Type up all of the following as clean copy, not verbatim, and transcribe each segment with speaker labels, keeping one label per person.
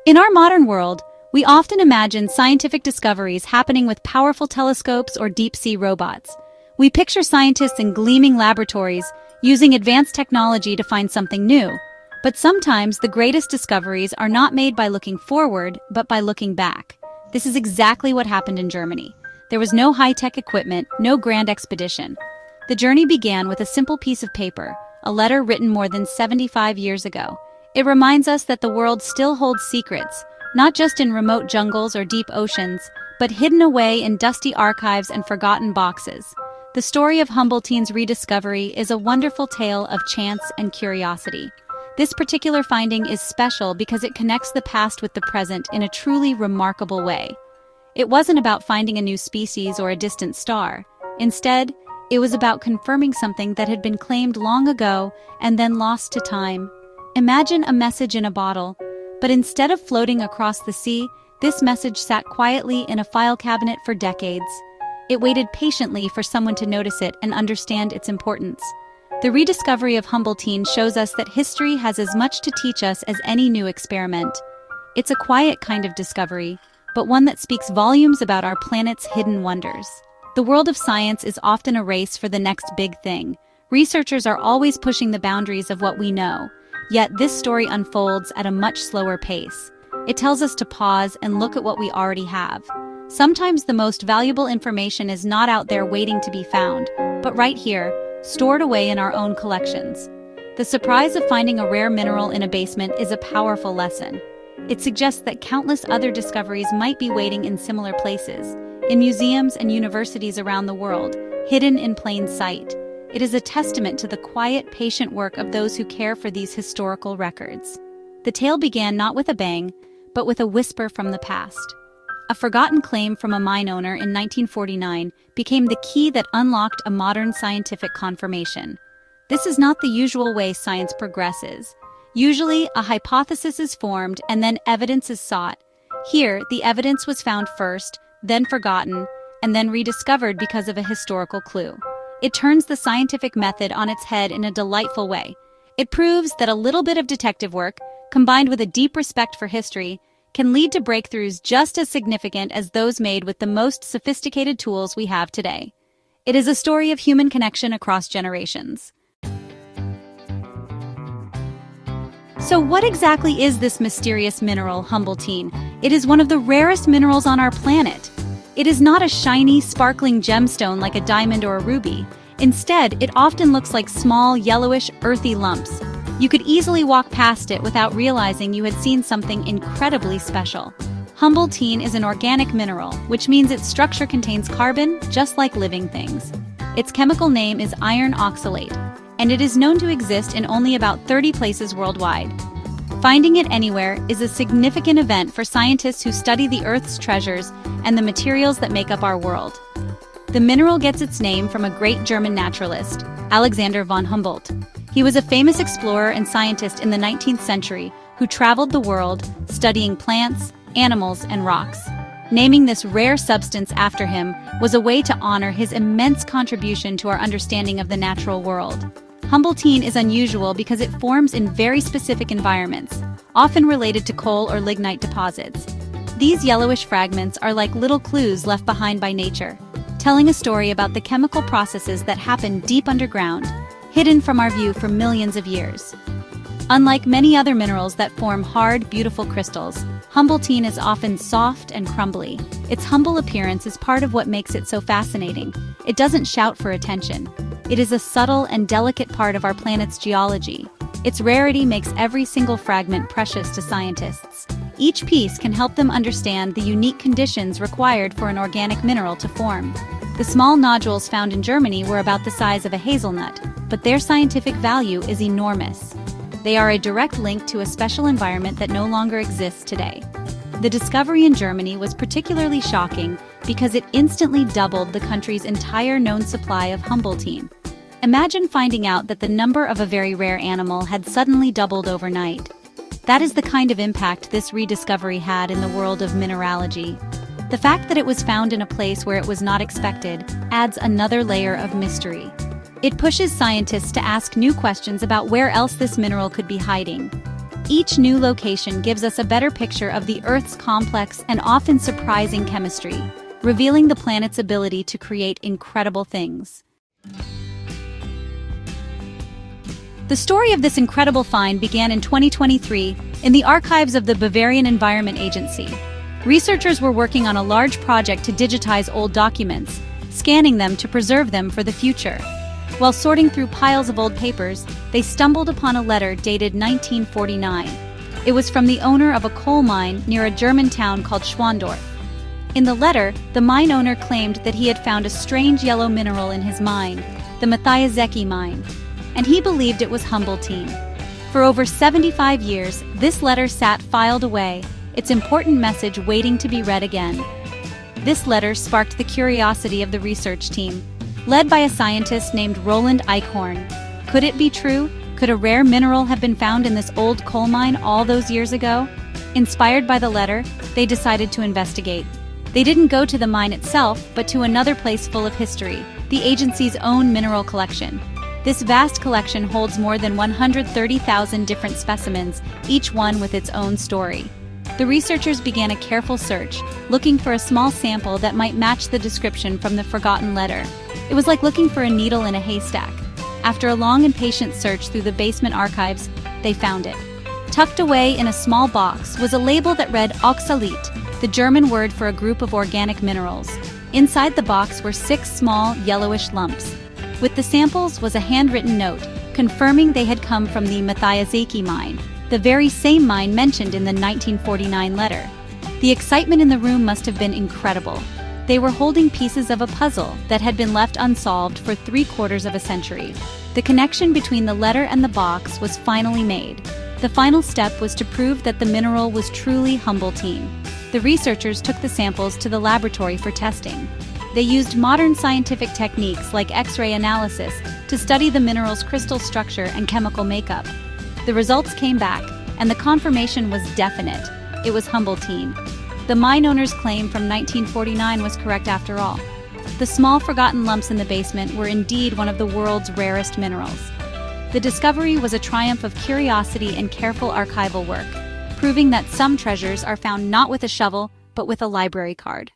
Speaker 1: In our modern world, we often imagine scientific discoveries happening with powerful telescopes or deep-sea robots. We picture scientists in gleaming laboratories using advanced technology to find something new. But sometimes the greatest discoveries are not made by looking forward, but by looking back. This is exactly what happened in Germany. There was no high-tech equipment, no grand expedition. The journey began with a simple piece of paper, a letter written more than 75 years ago. It reminds us that the world still holds secrets, not just in remote jungles or deep oceans, but hidden away in dusty archives and forgotten boxes. The story of Humboldtine's rediscovery is a wonderful tale of chance and curiosity. This particular finding is special because it connects the past with the present in a truly remarkable way. It wasn't about finding a new species or a distant star. Instead, it was about confirming something that had been claimed long ago and then lost to time. Imagine a message in a bottle, but instead of floating across the sea, this message sat quietly in a file cabinet for decades. It waited patiently for someone to notice it and understand its importance. The rediscovery of Humboldtine shows us that history has as much to teach us as any new experiment. It's a quiet kind of discovery, but one that speaks volumes about our planet's hidden wonders. The world of science is often a race for the next big thing. Researchers are always pushing the boundaries of what we know. Yet this story unfolds at a much slower pace. It tells us to pause and look at what we already have. Sometimes the most valuable information is not out there waiting to be found, but right here, stored away in our own collections. The surprise of finding a rare mineral in a basement is a powerful lesson. It suggests that countless other discoveries might be waiting in similar places, in museums and universities around the world, hidden in plain sight. It is a testament to the quiet, patient work of those who care for these historical records. The tale began not with a bang, but with a whisper from the past. A forgotten claim from a mine owner in 1949 became the key that unlocked a modern scientific confirmation. This is not the usual way science progresses. Usually, a hypothesis is formed and then evidence is sought. Here, the evidence was found first, then forgotten, and then rediscovered because of a historical clue. It turns the scientific method on its head in a delightful way. It proves that a little bit of detective work, combined with a deep respect for history, can lead to breakthroughs just as significant as those made with the most sophisticated tools we have today. It is a story of human connection across generations. So what exactly is this mysterious mineral, Humboldtine? It is one of the rarest minerals on our planet. It is not a shiny, sparkling gemstone like a diamond or a ruby. Instead, it often looks like small, yellowish, earthy lumps. You could easily walk past it without realizing you had seen something incredibly special. Humboldtine is an organic mineral, which means its structure contains carbon, just like living things. Its chemical name is iron oxalate, and it is known to exist in only about 30 places worldwide. Finding it anywhere is a significant event for scientists who study the Earth's treasures and the materials that make up our world. The mineral gets its name from a great German naturalist, Alexander von Humboldt. He was a famous explorer and scientist in the 19th century who traveled the world studying plants, animals, and rocks. Naming this rare substance after him was a way to honor his immense contribution to our understanding of the natural world. Humboldtine is unusual because it forms in very specific environments, often related to coal or lignite deposits. These yellowish fragments are like little clues left behind by nature, telling a story about the chemical processes that happen deep underground, hidden from our view for millions of years. Unlike many other minerals that form hard, beautiful crystals, Humboldtine is often soft and crumbly. Its humble appearance is part of what makes it so fascinating. It doesn't shout for attention. It is a subtle and delicate part of our planet's geology. Its rarity makes every single fragment precious to scientists. Each piece can help them understand the unique conditions required for an organic mineral to form. The small nodules found in Germany were about the size of a hazelnut, but their scientific value is enormous. They are a direct link to a special environment that no longer exists today. The discovery in Germany was particularly shocking because it instantly doubled the country's entire known supply of Humboldtine. Imagine finding out that the number of a very rare animal had suddenly doubled overnight. That is the kind of impact this rediscovery had in the world of mineralogy. The fact that it was found in a place where it was not expected adds another layer of mystery. It pushes scientists to ask new questions about where else this mineral could be hiding. Each new location gives us a better picture of the Earth's complex and often surprising chemistry, revealing the planet's ability to create incredible things. The story of this incredible find began in 2023 in the archives of the Bavarian Environment Agency. Researchers were working on a large project to digitize old documents, scanning them to preserve them for the future. While sorting through piles of old papers, they stumbled upon a letter dated 1949. It was from the owner of a coal mine near a German town called Schwandorf. In the letter, the mine owner claimed that he had found a strange yellow mineral in his mine, the Matthiasecki mine, and he believed it was Humboldtine. For over 75 years, this letter sat filed away, its important message waiting to be read again. This letter sparked the curiosity of the research team, led by a scientist named Roland Eichhorn. Could it be true? Could a rare mineral have been found in this old coal mine all those years ago? Inspired by the letter, they decided to investigate. They didn't go to the mine itself, but to another place full of history, the agency's own mineral collection. This vast collection holds more than 130,000 different specimens, each one with its own story. The researchers began a careful search, looking for a small sample that might match the description from the forgotten letter. It was like looking for a needle in a haystack. After a long and patient search through the basement archives, they found it. Tucked away in a small box was a label that read Oxalit, the German word for a group of organic minerals. Inside the box were 6 small, yellowish lumps. With the samples was a handwritten note, confirming they had come from the Matthiasecki mine, the very same mine mentioned in the 1949 letter. The excitement in the room must have been incredible. They were holding pieces of a puzzle that had been left unsolved for 3/4 of a century. The connection between the letter and the box was finally made. The final step was to prove that the mineral was truly Humboldtine. The researchers took the samples to the laboratory for testing. They used modern scientific techniques like X-ray analysis to study the mineral's crystal structure and chemical makeup. The results came back, and the confirmation was definite. It was Humboldtine. The mine owner's claim from 1949 was correct after all. The small forgotten lumps in the basement were indeed one of the world's rarest minerals. The discovery was a triumph of curiosity and careful archival work, proving that some treasures are found not with a shovel, but with a library card.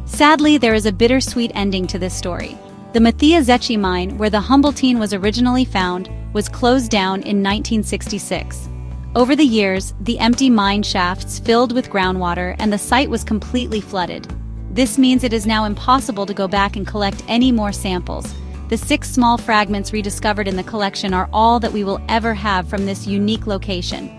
Speaker 1: Sadly, there is a bittersweet ending to this story. The Matthiasecki mine, where the Humboldtine was originally found, was closed down in 1966. Over the years, the empty mine shafts filled with groundwater and the site was completely flooded. This means it is now impossible to go back and collect any more samples. The 6 small fragments rediscovered in the collection are all that we will ever have from this unique location.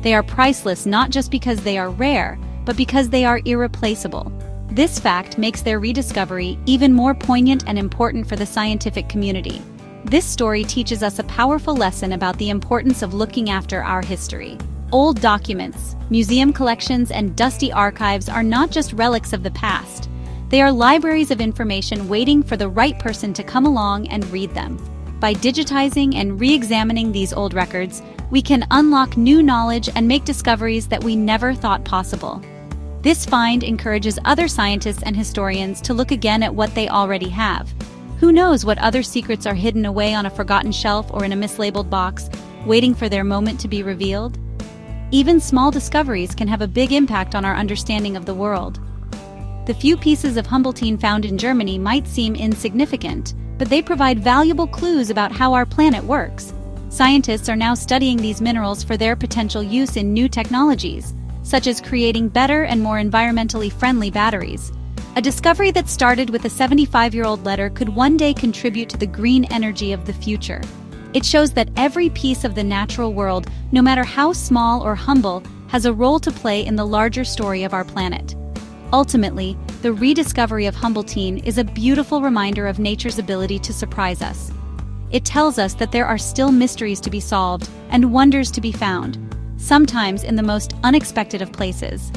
Speaker 1: They are priceless not just because they are rare, but because they are irreplaceable. This fact makes their rediscovery even more poignant and important for the scientific community. This story teaches us a powerful lesson about the importance of looking after our history. Old documents, museum collections, and dusty archives are not just relics of the past. They are libraries of information waiting for the right person to come along and read them. By digitizing and re-examining these old records, we can unlock new knowledge and make discoveries that we never thought possible. This find encourages other scientists and historians to look again at what they already have. Who knows what other secrets are hidden away on a forgotten shelf or in a mislabeled box, waiting for their moment to be revealed? Even small discoveries can have a big impact on our understanding of the world. The few pieces of Humboldtine found in Germany might seem insignificant, but they provide valuable clues about how our planet works. Scientists are now studying these minerals for their potential use in new technologies, such as creating better and more environmentally friendly batteries. A discovery that started with a 75-year-old letter could one day contribute to the green energy of the future. It shows that every piece of the natural world, no matter how small or humble, has a role to play in the larger story of our planet. Ultimately, the rediscovery of Humboldtine is a beautiful reminder of nature's ability to surprise us. It tells us that there are still mysteries to be solved and wonders to be found, sometimes in the most unexpected of places.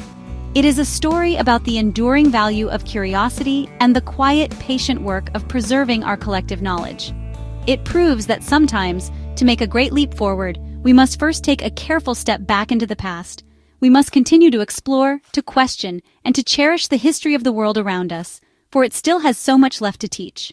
Speaker 1: It is a story about the enduring value of curiosity and the quiet, patient work of preserving our collective knowledge. It proves that sometimes, to make a great leap forward, we must first take a careful step back into the past. We must continue to explore, to question, and to cherish the history of the world around us, for it still has so much left to teach.